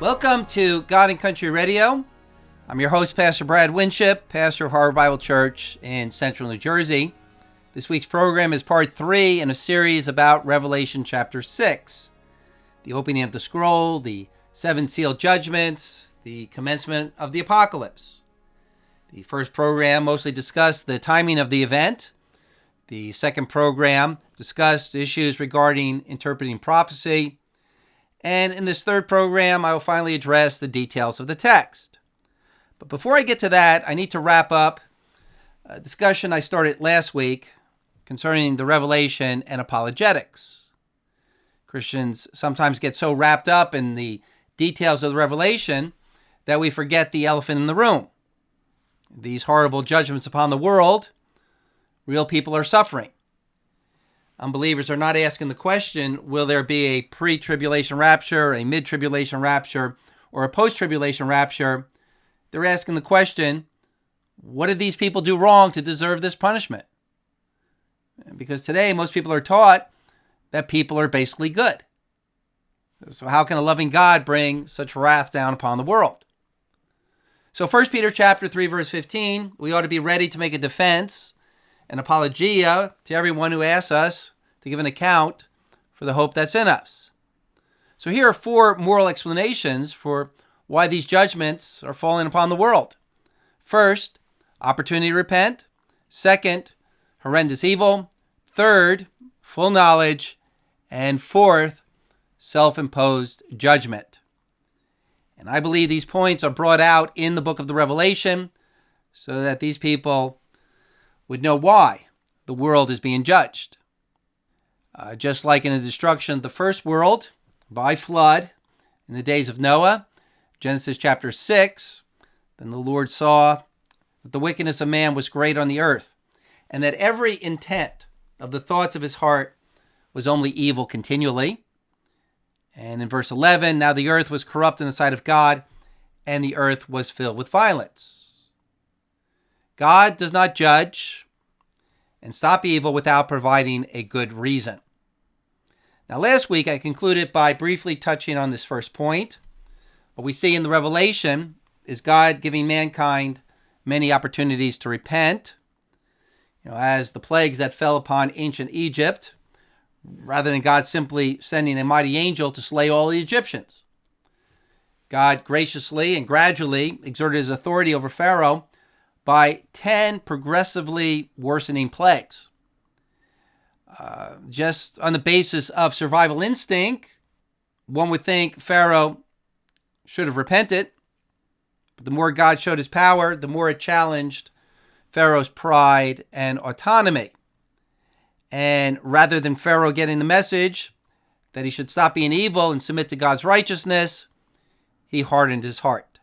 Welcome to God and Country Radio. I'm your host, Pastor B.E.Winship, pastor of Harbor Bible Church in Central New Jersey. This week's program is part 3 in a series about Revelation chapter 6. The opening of the scroll, the 7 sealed judgments, the commencement of the apocalypse. The first program mostly discussed the timing of the event. The second program discussed issues regarding interpreting prophecy. And in this third program, I will finally address the details of the text. But before I get to that, I need to wrap up a discussion I started last week concerning the revelation and apologetics. Christians sometimes get so wrapped up in the details of the revelation that we forget the elephant in the room. These horrible judgments upon the world, real people are suffering. Unbelievers are not asking the question, will there be a pre-tribulation rapture, a mid-tribulation rapture, or a post-tribulation rapture? They're asking the question, what did these people do wrong to deserve this punishment? Because today, most people are taught that people are basically good. So how can a loving God bring such wrath down upon the world? So 1 Peter chapter 3, verse 15, we ought to be ready to make a defense, an apologia to everyone who asks us to give an account for the hope that's in us. So here are 4 moral explanations for why these judgments are falling upon the world. First, opportunity to repent. Second, horrendous evil. Third, full knowledge. And fourth, self-imposed judgment. And I believe these points are brought out in the book of the Revelation so that these people would know why the world is being judged. Just like in the destruction of the first world by flood in the days of Noah, Genesis chapter 6, then the Lord saw that the wickedness of man was great on the earth, and that every intent of the thoughts of his heart was only evil continually. And in verse 11, now the earth was corrupt in the sight of God, and the earth was filled with violence. God does not judge and stop evil without providing a good reason. Now, last week I concluded by briefly touching on this first point. What we see in the Revelation is God giving mankind many opportunities to repent. As the plagues that fell upon ancient Egypt, rather than God simply sending a mighty angel to slay all the Egyptians. God graciously and gradually exerted his authority over Pharaoh by 10 progressively worsening plagues. Just on the basis of survival instinct, one would think Pharaoh should have repented. But the more God showed his power, the more it challenged Pharaoh's pride and autonomy. And rather than Pharaoh getting the message that he should stop being evil and submit to God's righteousness, he hardened his heart.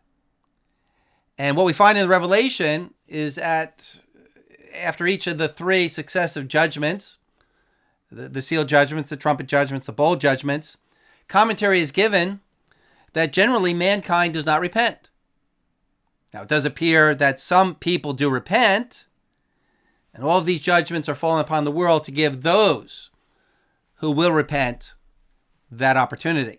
And what we find in the Revelation is after each of the 3 successive judgments, the seal judgments, the trumpet judgments, the bowl judgments, commentary is given that generally mankind does not repent. Now, it does appear that some people do repent, and all of these judgments are falling upon the world to give those who will repent that opportunity.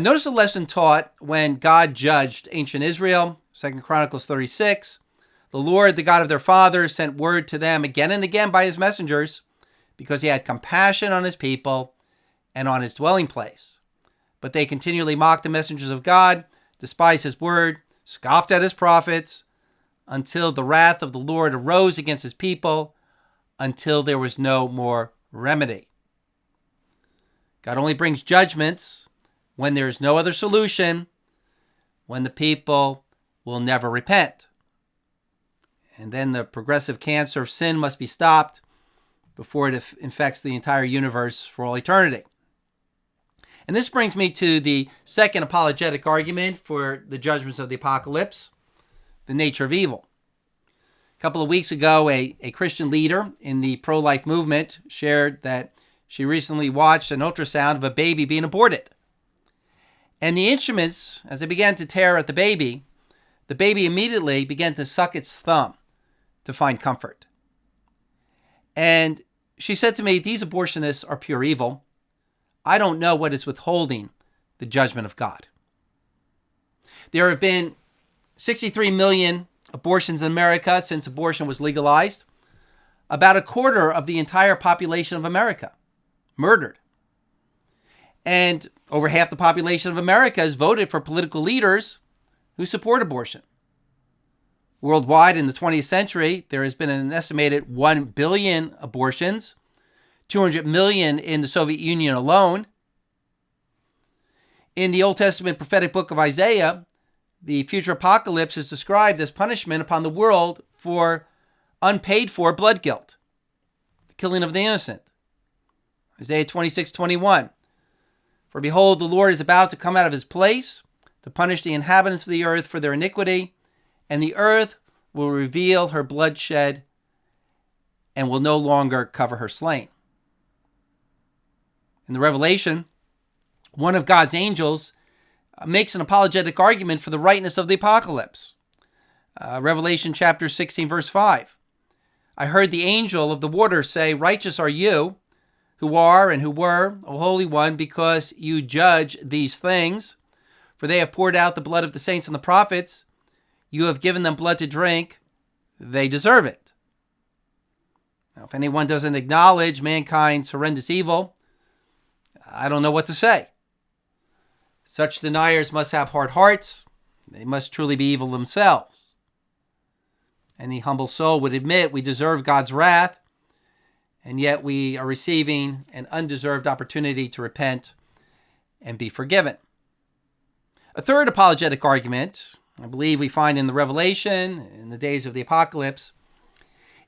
Notice the lesson taught when God judged ancient Israel, 2 Chronicles 36. The Lord, the God of their fathers, sent word to them again and again by his messengers because he had compassion on his people and on his dwelling place. But they continually mocked the messengers of God, despised his word, scoffed at his prophets, until the wrath of the Lord arose against his people, until there was no more remedy. God only brings judgments when there is no other solution, when the people will never repent. And then the progressive cancer of sin must be stopped before it infects the entire universe for all eternity. And this brings me to the second apologetic argument for the judgments of the apocalypse, the nature of evil. A couple of weeks ago, a Christian leader in the pro-life movement shared that she recently watched an ultrasound of a baby being aborted. And the instruments, as they began to tear at the baby immediately began to suck its thumb to find comfort. And she said to me, these abortionists are pure evil. I don't know what is withholding the judgment of God. There have been 63 million abortions in America since abortion was legalized. About a quarter of the entire population of America murdered. And over half the population of America has voted for political leaders who support abortion. Worldwide in the 20th century, there has been an estimated 1 billion abortions, 200 million in the Soviet Union alone. In the Old Testament prophetic book of Isaiah, the future apocalypse is described as punishment upon the world for unpaid for blood guilt, the killing of the innocent. Isaiah 26:21. For behold, the Lord is about to come out of his place to punish the inhabitants of the earth for their iniquity, and the earth will reveal her bloodshed and will no longer cover her slain. In the Revelation, one of God's angels makes an apologetic argument for the rightness of the apocalypse. Revelation chapter 16, verse 5. I heard the angel of the waters say, righteous are you, who are and who were, O Holy One, because you judge these things. For they have poured out the blood of the saints and the prophets. You have given them blood to drink. They deserve it. Now, if anyone doesn't acknowledge mankind's horrendous evil, I don't know what to say. Such deniers must have hard hearts. They must truly be evil themselves. Any humble soul would admit we deserve God's wrath, and yet we are receiving an undeserved opportunity to repent and be forgiven. A third apologetic argument, I believe we find in the Revelation, in the days of the apocalypse,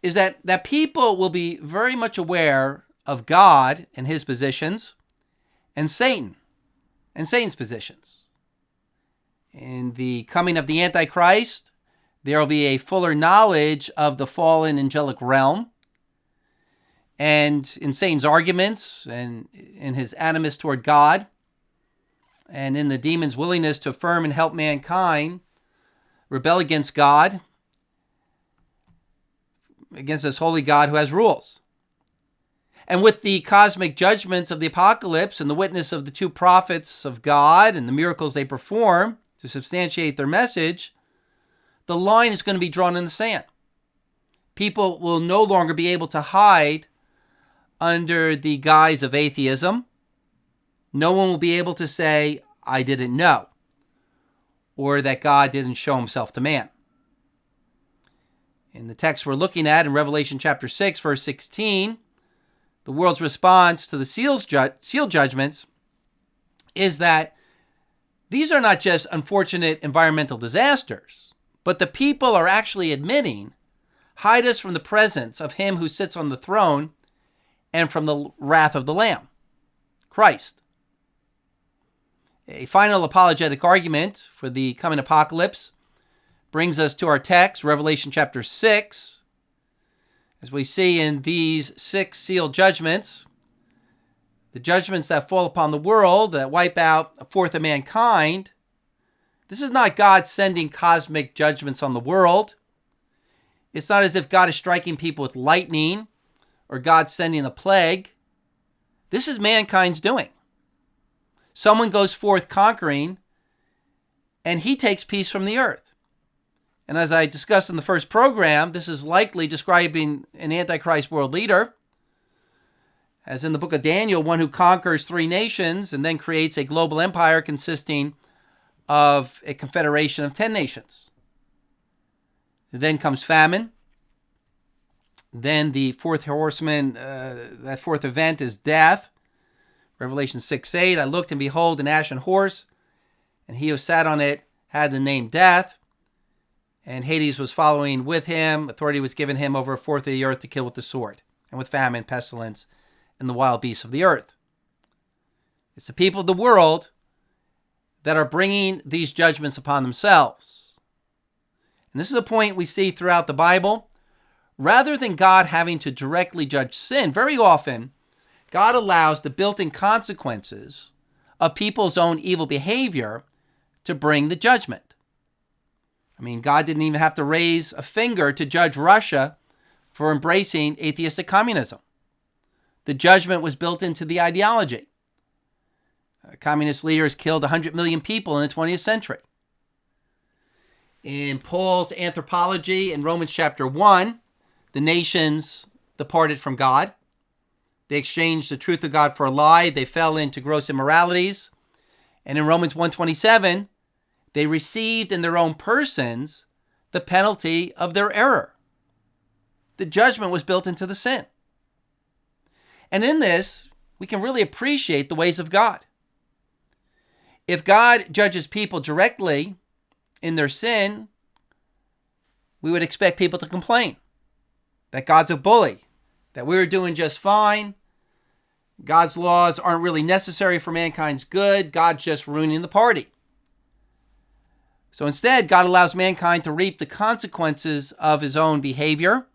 is that people will be very much aware of God and his positions, and Satan and Satan's positions. In the coming of the Antichrist, there will be a fuller knowledge of the fallen angelic realm. And in Satan's arguments and in his animus toward God, and in the demon's willingness to affirm and help mankind rebel against God, against this holy God who has rules. And with the cosmic judgments of the apocalypse and the witness of the two prophets of God and the miracles they perform to substantiate their message, the line is going to be drawn in the sand. People will no longer be able to hide under the guise of atheism. No one will be able to say, I didn't know, or that God didn't show himself to man. In the text we're looking at in Revelation chapter 6, verse 16, the world's response to the seal judgments is that these are not just unfortunate environmental disasters, but the people are actually admitting, hide us from the presence of him who sits on the throne and from the wrath of the Lamb, Christ. A final apologetic argument for the coming apocalypse brings us to our text, Revelation chapter 6. As we see in these 6 sealed judgments, the judgments that fall upon the world, that wipe out a fourth of mankind, this is not God sending cosmic judgments on the world. It's not as if God is striking people with lightning or God sending a plague. This is mankind's doing. Someone goes forth conquering, and he takes peace from the earth. And as I discussed in the first program, this is likely describing an Antichrist world leader, as in the book of Daniel, one who conquers 3 nations and then creates a global empire consisting of a confederation of 10 nations. Then comes famine. Then the fourth horseman, that fourth event is death. Revelation 6:8, I looked and behold an ashen horse, and he who sat on it had the name Death. And Hades was following with him. Authority was given him over a fourth of the earth to kill with the sword, and with famine, pestilence, and the wild beasts of the earth. It's the people of the world that are bringing these judgments upon themselves. And this is a point we see throughout the Bible. Rather than God having to directly judge sin, very often God allows the built-in consequences of people's own evil behavior to bring the judgment. I mean, God didn't even have to raise a finger to judge Russia for embracing atheistic communism. The judgment was built into the ideology. Communist leaders killed 100 million people in the 20th century. In Paul's anthropology in Romans chapter 1, the nations departed from God. They exchanged the truth of God for a lie. They fell into gross immoralities. And in Romans 1:27, they received in their own persons the penalty of their error. The judgment was built into the sin. And in this, we can really appreciate the ways of God. If God judges people directly in their sin, we would expect people to complain that God's a bully, that we're doing just fine. God's laws aren't really necessary for mankind's good. God's just ruining the party. So instead, God allows mankind to reap the consequences of his own behavior.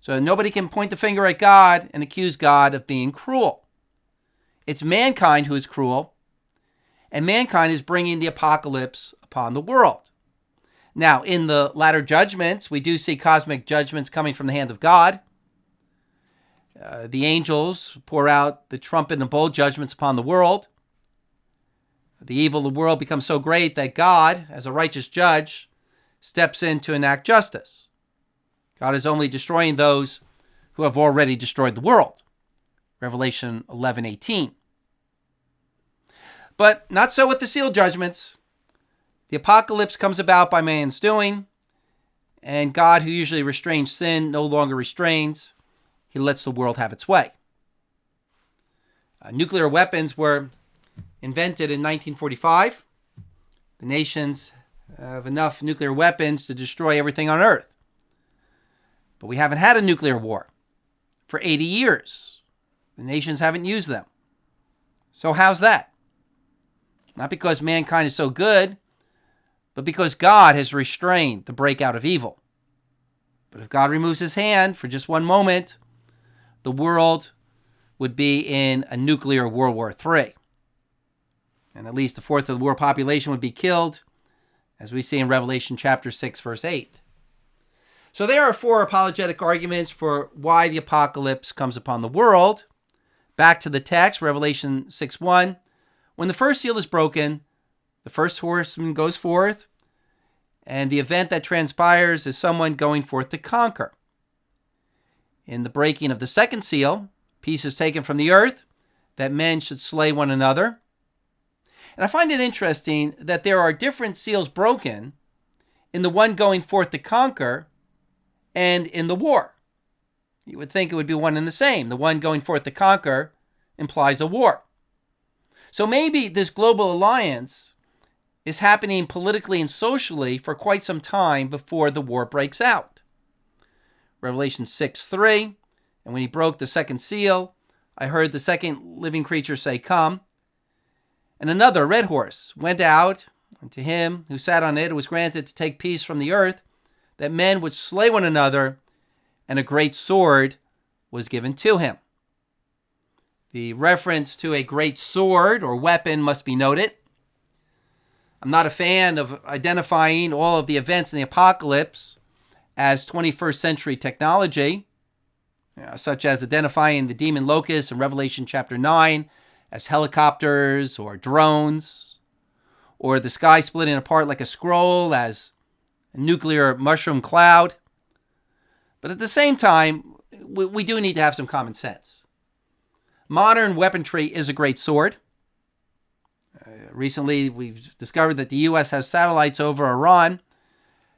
So nobody can point the finger at God and accuse God of being cruel. It's mankind who is cruel, and mankind is bringing the apocalypse upon the world. Now, in the latter judgments, we do see cosmic judgments coming from the hand of God. The angels pour out the trumpet and bowl judgments upon the world. The evil of the world becomes so great that God, as a righteous judge, steps in to enact justice. God is only destroying those who have already destroyed the world. Revelation 11:18. But not so with the seal judgments. The apocalypse comes about by man's doing, and God, who usually restrains sin, no longer restrains. He lets the world have its way. Nuclear weapons were invented in 1945. The nations have enough nuclear weapons to destroy everything on Earth. But we haven't had a nuclear war for 80 years. The nations haven't used them. So how's that? Not because mankind is so good, but because God has restrained the breakout of evil. But if God removes his hand for just one moment, the world would be in a nuclear World War III. And at least a fourth of the world population would be killed, as we see in Revelation chapter 6, verse 8. So there are four apologetic arguments for why the apocalypse comes upon the world. Back to the text, Revelation 6:1. When the first seal is broken, the first horseman goes forth, and the event that transpires is someone going forth to conquer. In the breaking of the second seal, peace is taken from the earth, that men should slay one another. And I find it interesting that there are different seals broken in the one going forth to conquer and in the war. You would think it would be one and the same. The one going forth to conquer implies a war. So maybe this global alliance is happening politically and socially for quite some time before the war breaks out. Revelation 6:3, and when he broke the second seal, I heard the second living creature say, "Come." And another, a red horse, went out, and to him who sat on it was granted to take peace from the earth, that men would slay one another, and a great sword was given to him. The reference to a great sword or weapon must be noted. I'm not a fan of identifying all of the events in the apocalypse as 21st century technology, such as identifying the demon locusts in Revelation chapter 9 as helicopters or drones, or the sky splitting apart like a scroll as a nuclear mushroom cloud. But at the same time, we do need to have some common sense. Modern weaponry is a great sword. Recently, we've discovered that the U.S. has satellites over Iran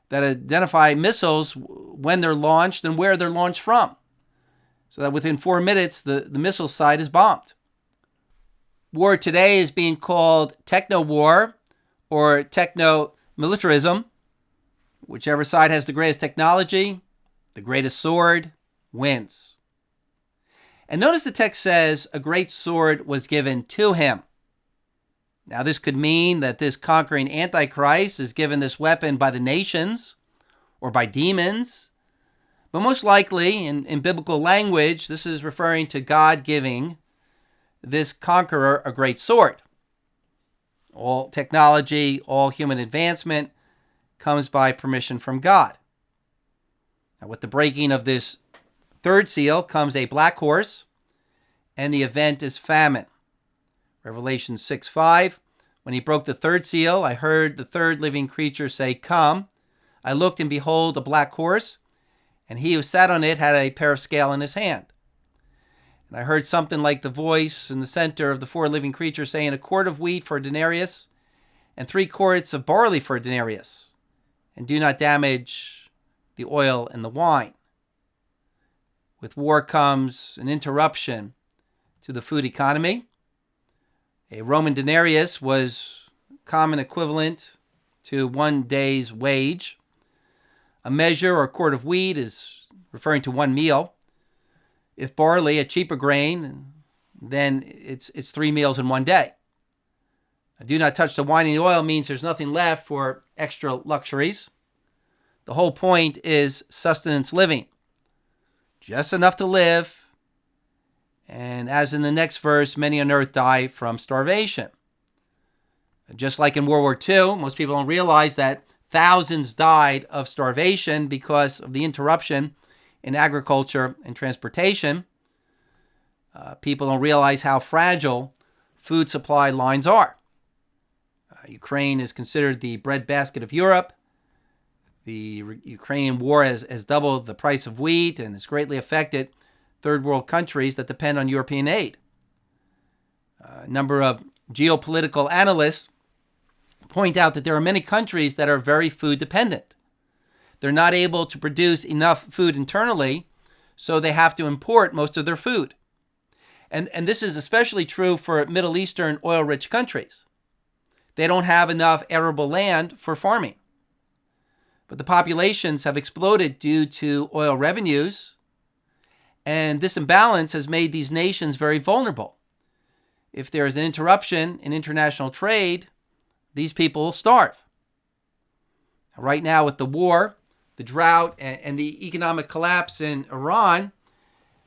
that identify missiles when they're launched and where they're launched from, so that within 4 minutes, the missile site is bombed. War today is being called techno-war or techno-militarism. Whichever side has the greatest technology, the greatest sword, wins. And notice the text says, a great sword was given to him. Now, this could mean that this conquering Antichrist is given this weapon by the nations or by demons. But most likely, in biblical language, this is referring to God giving this conqueror a great sword. All technology, all human advancement comes by permission from God. Now, with the breaking of this third seal comes a black horse, and the event is famine. Revelation 6:5. When he broke the third seal, I heard the third living creature say, "Come." I looked, and behold, a black horse, and he who sat on it had a pair of scales in his hand. And I heard something like the voice in the center of the four living creatures saying, "A quart of wheat for a denarius, and 3 quarts of barley for a denarius, and do not damage the oil and the wine." With war comes an interruption to the food economy. A Roman denarius was common equivalent to 1 day's wage. A measure or quart of wheat is referring to 1 meal. If barley, a cheaper grain, then it's 3 meals in 1 day. Do not touch the wine and the oil means there's nothing left for extra luxuries. The whole point is sustenance living. Just enough to live. And as in the next verse, many on earth die from starvation. Just like in World War II, most people don't realize that thousands died of starvation because of the interruption in agriculture and transportation. People don't realize how fragile food supply lines are. Ukraine is considered the breadbasket of Europe. The Ukrainian war has doubled the price of wheat and has greatly affected third world countries that depend on European aid. A number of geopolitical analysts point out that there are many countries that are very food dependent. They're not able to produce enough food internally, so they have to import most of their food. And this is especially true for Middle Eastern oil-rich countries. They don't have enough arable land for farming. But the populations have exploded due to oil revenues, and this imbalance has made these nations very vulnerable. If there is an interruption in international trade, these people will starve. Right now, with the war, the drought, and the economic collapse in Iran,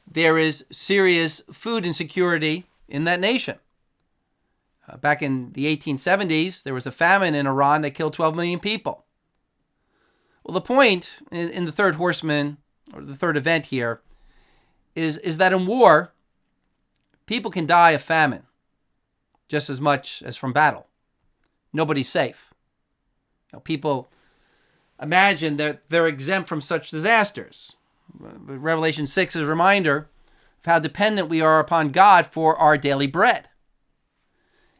there is serious food insecurity in that nation. Back in the 1870s, there was a famine in Iran that killed 12 million people. Well, the point in the third horseman, or the third event here, is that in war, people can die of famine just as much as from battle. Nobody's safe. People imagine that they're exempt from such disasters. But Revelation 6 is a reminder of how dependent we are upon God for our daily bread.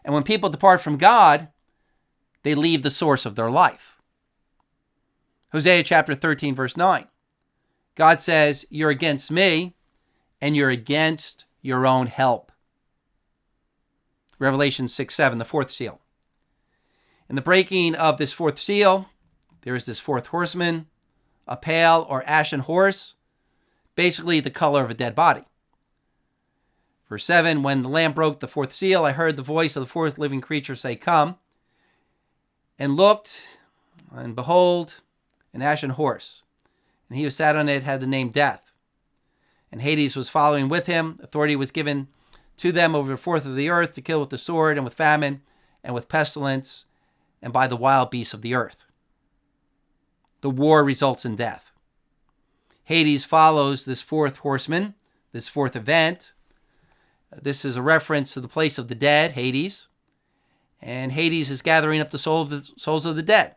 And when people depart from God, they leave the source of their life. Hosea chapter 13, verse 9. God says, "You're against me, and you're against your own help." Revelation 6:7, the fourth seal. In the breaking of this fourth seal, there is this fourth horseman, a pale or ashen horse, basically the color of a dead body. Verse 7, when the Lamb broke the fourth seal, I heard the voice of the fourth living creature say, "Come," and looked, and behold, an ashen horse, and he who sat on it had the name Death. And Hades was following with him. Authority was given to them over a fourth of the earth to kill with the sword and with famine and with pestilence and by the wild beasts of the earth. The war results in death. Hades follows this fourth horseman, this fourth event. This is a reference to the place of the dead, Hades. And Hades is gathering up the souls of the dead.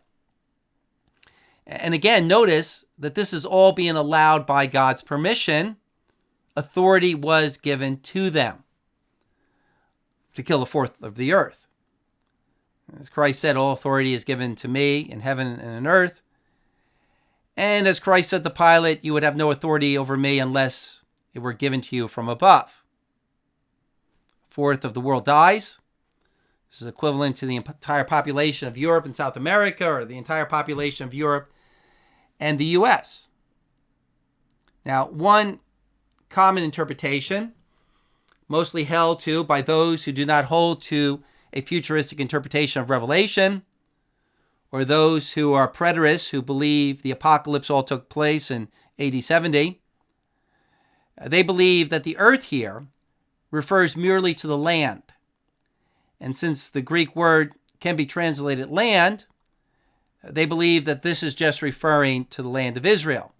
And again, notice that this is all being allowed by God's permission. Authority was given to them to kill the fourth of the earth. As Christ said, all authority is given to me in heaven and in earth. And as Christ said to Pilate, you would have no authority over me unless it were given to you from above. A fourth of the world dies. This is equivalent to the entire population of Europe and South America, or the entire population of Europe and the U.S. Now, one common interpretation, mostly held to by those who do not hold to a futuristic interpretation of Revelation, or those who are preterists who believe the apocalypse all took place in AD 70, they believe that the earth here refers merely to the land. And since the Greek word can be translated land, they believe that this is just referring to the land of Israel.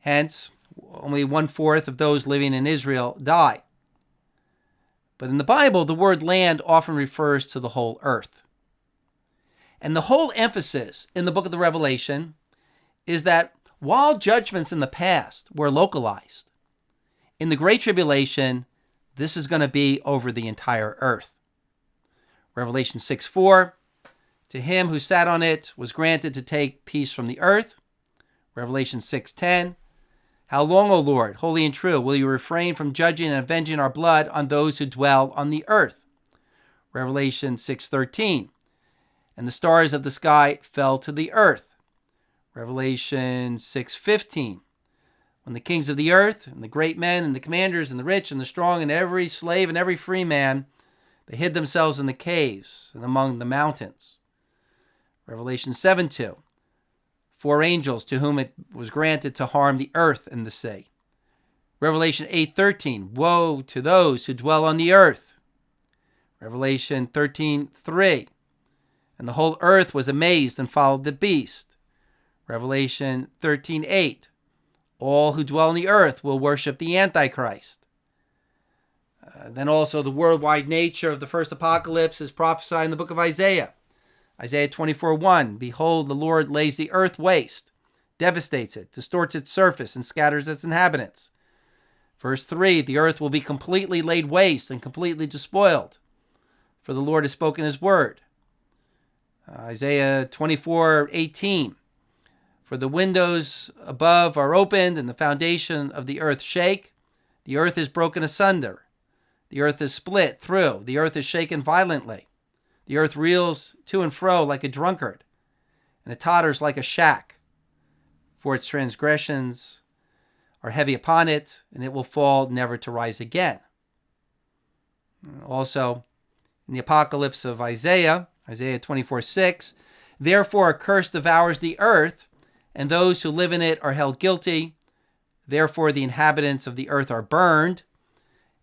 Hence, only 1/4 of those living in Israel die. But in the Bible, the word land often refers to the whole earth. And the whole emphasis in the book of the Revelation is that while judgments in the past were localized, in the Great Tribulation, this is going to be over the entire earth. Revelation 6:4, to him who sat on it was granted to take peace from the earth. Revelation 6:10, how long, O Lord, holy and true, will you refrain from judging and avenging our blood on those who dwell on the earth? Revelation 6:13, and the stars of the sky fell to the earth. Revelation 6:15, when the kings of the earth and the great men and the commanders and the rich and the strong and every slave and every free man, they hid themselves in the caves and among the mountains. Revelation 7:2, 4 angels to whom it was granted to harm the earth and the sea. Revelation 8:13, woe to those who dwell on the earth. Revelation 13:3, and the whole earth was amazed and followed the beast. Revelation 13:8, all who dwell on the earth will worship the Antichrist. Then also the worldwide nature of the first apocalypse is prophesied in the book of Isaiah. Isaiah 24:1, behold, the Lord lays the earth waste, devastates it, distorts its surface, and scatters its inhabitants. Verse 3, the earth will be completely laid waste and completely despoiled, for the Lord has spoken his word. Isaiah 24:18, for the windows above are opened and the foundation of the earth shake. The earth is broken asunder. The earth is split through. The earth is shaken violently. The earth reels to and fro like a drunkard, and it totters like a shack. For its transgressions are heavy upon it, and it will fall never to rise again. Also, in the apocalypse of Isaiah 24:6, therefore a curse devours the earth, and those who live in it are held guilty. Therefore the inhabitants of the earth are burned,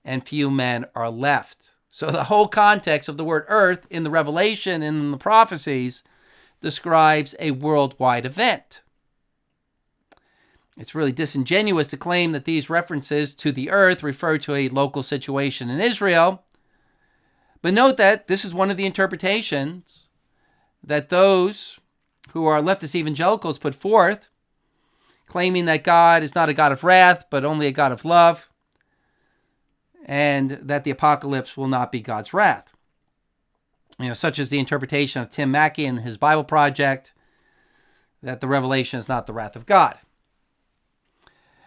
and few men are left. So the whole context of the word earth in the Revelation and in the prophecies describes a worldwide event. It's really disingenuous to claim that these references to the earth refer to a local situation in Israel. But note that this is one of the interpretations that those who are leftist evangelicals put forth, claiming that God is not a God of wrath, but only a God of love, and that the apocalypse will not be God's wrath. Such as the interpretation of Tim Mackey in his Bible Project, that the revelation is not the wrath of God.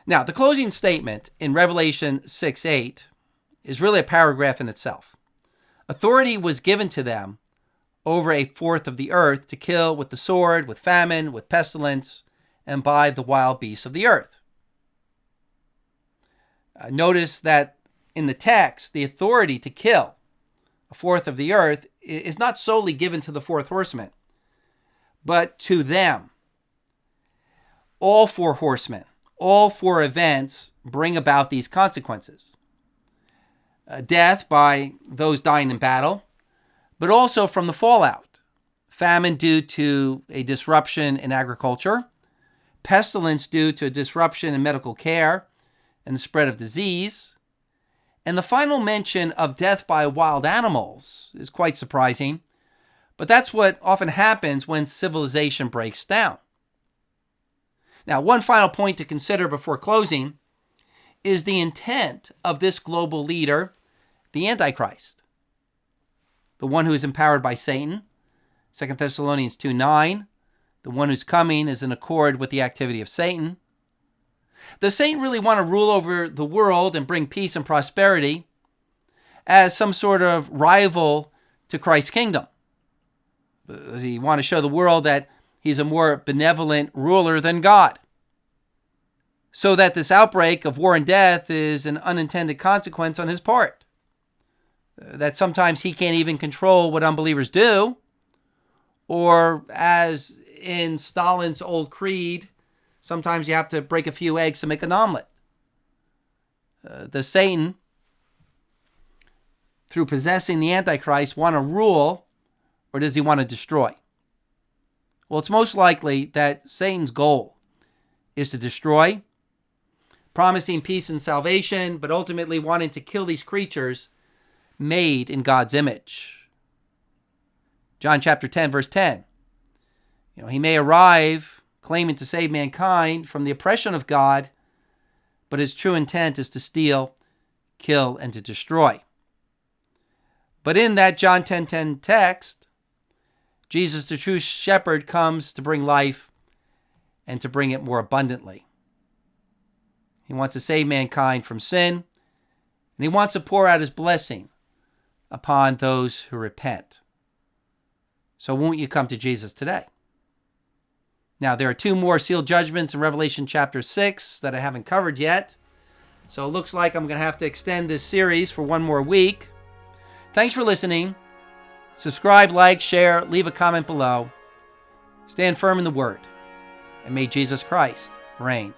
Now, the closing statement in Revelation 6:8 is really a paragraph in itself. Authority was given to them over a fourth of the earth to kill with the sword, with famine, with pestilence, and by the wild beasts of the earth. Notice that in the text, the authority to kill a fourth of the earth is not solely given to the fourth horseman, but to them. All four horsemen, all four events bring about these consequences. Death by those dying in battle, but also from the fallout. Famine due to a disruption in agriculture, pestilence due to a disruption in medical care and the spread of disease. And the final mention of death by wild animals is quite surprising, but that's what often happens when civilization breaks down. Now, one final point to consider before closing is the intent of this global leader, the Antichrist, the one who is empowered by Satan, 2 Thessalonians 2:9, the one who's coming is in accord with the activity of Satan. Does Satan really want to rule over the world and bring peace and prosperity as some sort of rival to Christ's kingdom? Does he want to show the world that he's a more benevolent ruler than God? So that this outbreak of war and death is an unintended consequence on his part. That sometimes he can't even control what unbelievers do. Or as in Stalin's old creed, sometimes you have to break a few eggs to make an omelet. Does Satan, through possessing the Antichrist, want to rule, or does he want to destroy? Well, it's most likely that Satan's goal is to destroy, promising peace and salvation, but ultimately wanting to kill these creatures made in God's image. John chapter 10, verse 10. He may arrive claiming to save mankind from the oppression of God, but his true intent is to steal, kill, and to destroy. But in that John 10:10 text, Jesus, the true shepherd, comes to bring life and to bring it more abundantly. He wants to save mankind from sin, and he wants to pour out his blessing upon those who repent. So won't you come to Jesus today? Now, there are 2 more sealed judgments in Revelation chapter 6 that I haven't covered yet. So it looks like I'm going to have to extend this series for 1 more week. Thanks for listening. Subscribe, like, share, leave a comment below. Stand firm in the Word, and may Jesus Christ reign.